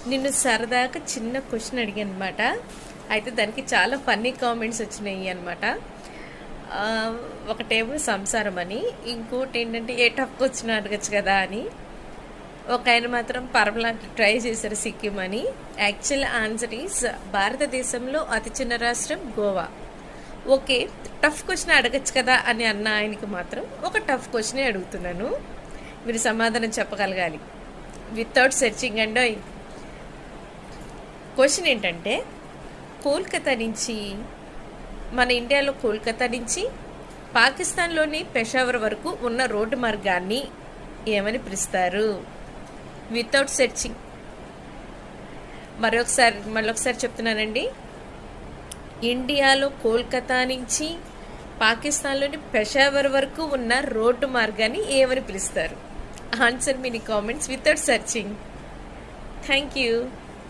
నిన్ను సరదాగా చిన్న క్వశ్చన్ అడిగాను అనమాట. అయితే దానికి చాలా ఫన్నీ కామెంట్స్ వచ్చినాయి అనమాట. ఒకటేమో సంసారం అని, ఇంకోటి ఏంటంటే ఏ టఫ్కి వచ్చినా అడగచ్చు కదా అని. ఒక ఆయన మాత్రం పరమలాంటి ట్రై చేశారు సిక్కిం అని. యాక్చువల్ ఆన్సర్ ఈజ్ భారతదేశంలో అతి చిన్న రాష్ట్రం గోవా. ఓకే, టఫ్ క్వశ్చన్ అడగచ్చు కదా అని అన్న ఆయనకి మాత్రం ఒక టఫ్ క్వశ్చనే అడుగుతున్నాను. మీరు సమాధానం చెప్పగలగాలి వితౌట్ సెర్చింగ్ అండ్ క్వశ్చన్ ఏంటంటే, కోల్కతా నుంచి మన ఇండియాలో కోల్కతా నుంచి పాకిస్తాన్లోని పెషావర్ వరకు ఉన్న రోడ్డు మార్గాన్ని ఏమని పిలుస్తారు? Without searching. మళ్ళొకసారి చెప్తున్నానండి. ఇండియాలో కోల్కతా నుంచి పాకిస్తాన్లోని పెషావర్ వరకు ఉన్న రోడ్డు మార్గాన్ని ఏమని పిలుస్తారు? Answer me comments without searching. Thank you.